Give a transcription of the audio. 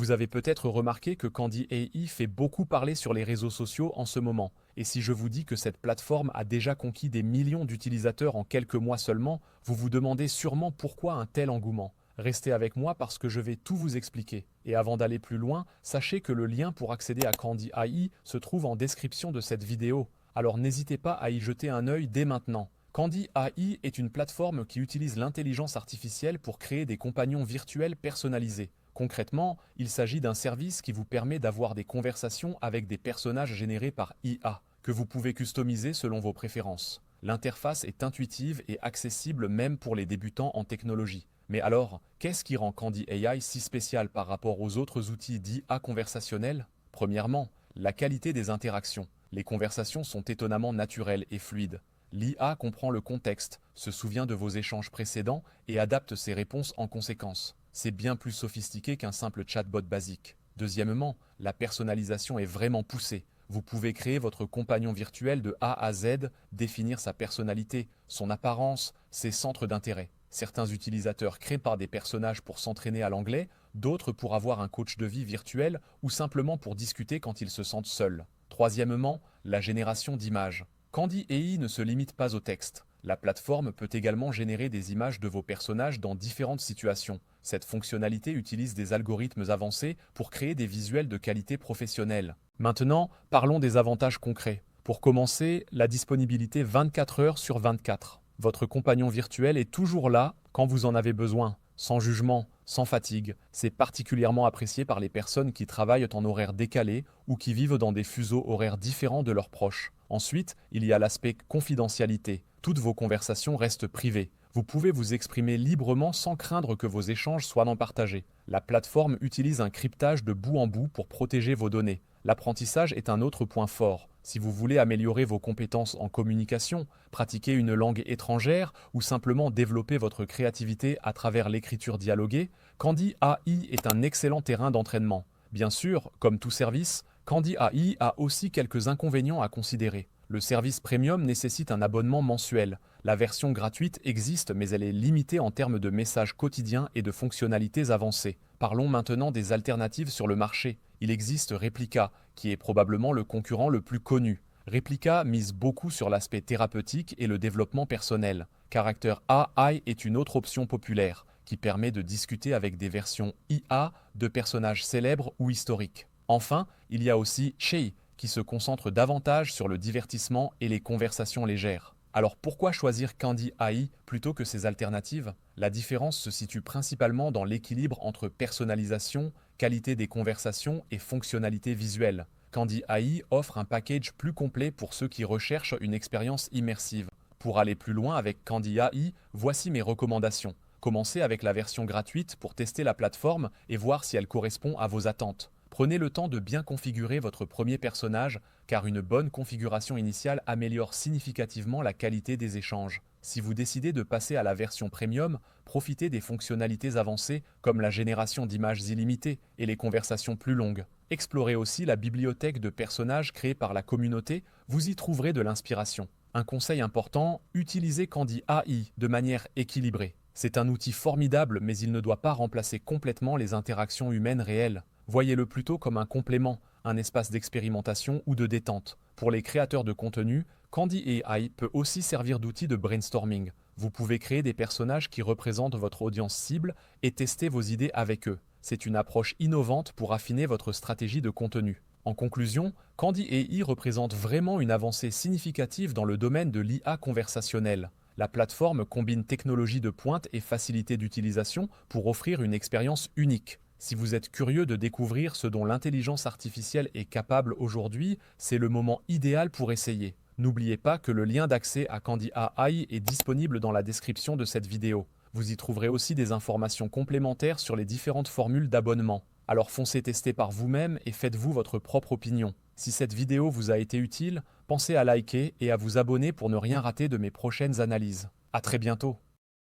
Vous avez peut-être remarqué que Candy AI fait beaucoup parler sur les réseaux sociaux en ce moment. Et si je vous dis que cette plateforme a déjà conquis des millions d'utilisateurs en quelques mois seulement, vous vous demandez sûrement pourquoi un tel engouement. Restez avec moi parce que je vais tout vous expliquer. Et avant d'aller plus loin, sachez que le lien pour accéder à Candy AI se trouve en description de cette vidéo. Alors n'hésitez pas à y jeter un œil dès maintenant. Candy AI est une plateforme qui utilise l'intelligence artificielle pour créer des compagnons virtuels personnalisés. Concrètement, il s'agit d'un service qui vous permet d'avoir des conversations avec des personnages générés par IA, que vous pouvez customiser selon vos préférences. L'interface est intuitive et accessible même pour les débutants en technologie. Mais alors, qu'est-ce qui rend Candy AI si spécial par rapport aux autres outils d'IA conversationnels? Premièrement, la qualité des interactions. Les conversations sont étonnamment naturelles et fluides. L'IA comprend le contexte, se souvient de vos échanges précédents et adapte ses réponses en conséquence. C'est bien plus sophistiqué qu'un simple chatbot basique. Deuxièmement, la personnalisation est vraiment poussée. Vous pouvez créer votre compagnon virtuel de A à Z, définir sa personnalité, son apparence, ses centres d'intérêt. Certains utilisateurs créent par des personnages pour s'entraîner à l'anglais, d'autres pour avoir un coach de vie virtuel ou simplement pour discuter quand ils se sentent seuls. Troisièmement, la génération d'images. Candy AI ne se limite pas au texte. La plateforme peut également générer des images de vos personnages dans différentes situations. Cette fonctionnalité utilise des algorithmes avancés pour créer des visuels de qualité professionnelle. Maintenant, parlons des avantages concrets. Pour commencer, la disponibilité 24 heures sur 24. Votre compagnon virtuel est toujours là quand vous en avez besoin, sans jugement, sans fatigue. C'est particulièrement apprécié par les personnes qui travaillent en horaire décalé ou qui vivent dans des fuseaux horaires différents de leurs proches. Ensuite, il y a l'aspect confidentialité. Toutes vos conversations restent privées. Vous pouvez vous exprimer librement sans craindre que vos échanges soient non partagés. La plateforme utilise un cryptage de bout en bout pour protéger vos données. L'apprentissage est un autre point fort. Si vous voulez améliorer vos compétences en communication, pratiquer une langue étrangère ou simplement développer votre créativité à travers l'écriture dialoguée, Candy AI est un excellent terrain d'entraînement. Bien sûr, comme tout service, Candy AI a aussi quelques inconvénients à considérer. Le service premium nécessite un abonnement mensuel. La version gratuite existe, mais elle est limitée en termes de messages quotidiens et de fonctionnalités avancées. Parlons maintenant des alternatives sur le marché. Il existe Replica, qui est probablement le concurrent le plus connu. Replica mise beaucoup sur l'aspect thérapeutique et le développement personnel. Character AI est une autre option populaire, qui permet de discuter avec des versions IA de personnages célèbres ou historiques. Enfin, il y a aussi Shei, qui se concentre davantage sur le divertissement et les conversations légères. Alors pourquoi choisir Candy AI plutôt que ces alternatives? La différence se situe principalement dans l'équilibre entre personnalisation, qualité des conversations et fonctionnalité visuelle. Candy AI offre un package plus complet pour ceux qui recherchent une expérience immersive. Pour aller plus loin avec Candy AI, voici mes recommandations. Commencez avec la version gratuite pour tester la plateforme et voir si elle correspond à vos attentes. Prenez le temps de bien configurer votre premier personnage, car une bonne configuration initiale améliore significativement la qualité des échanges. Si vous décidez de passer à la version premium, profitez des fonctionnalités avancées comme la génération d'images illimitées et les conversations plus longues. Explorez aussi la bibliothèque de personnages créée par la communauté, vous y trouverez de l'inspiration. Un conseil important, utilisez Candy AI de manière équilibrée. C'est un outil formidable, mais il ne doit pas remplacer complètement les interactions humaines réelles. Voyez-le plutôt comme un complément, un espace d'expérimentation ou de détente. Pour les créateurs de contenu, Candy AI peut aussi servir d'outil de brainstorming. Vous pouvez créer des personnages qui représentent votre audience cible et tester vos idées avec eux. C'est une approche innovante pour affiner votre stratégie de contenu. En conclusion, Candy AI représente vraiment une avancée significative dans le domaine de l'IA conversationnelle. La plateforme combine technologie de pointe et facilité d'utilisation pour offrir une expérience unique. Si vous êtes curieux de découvrir ce dont l'intelligence artificielle est capable aujourd'hui, c'est le moment idéal pour essayer. N'oubliez pas que le lien d'accès à Candy AI est disponible dans la description de cette vidéo. Vous y trouverez aussi des informations complémentaires sur les différentes formules d'abonnement. Alors foncez tester par vous-même et faites-vous votre propre opinion. Si cette vidéo vous a été utile, pensez à liker et à vous abonner pour ne rien rater de mes prochaines analyses. À très bientôt.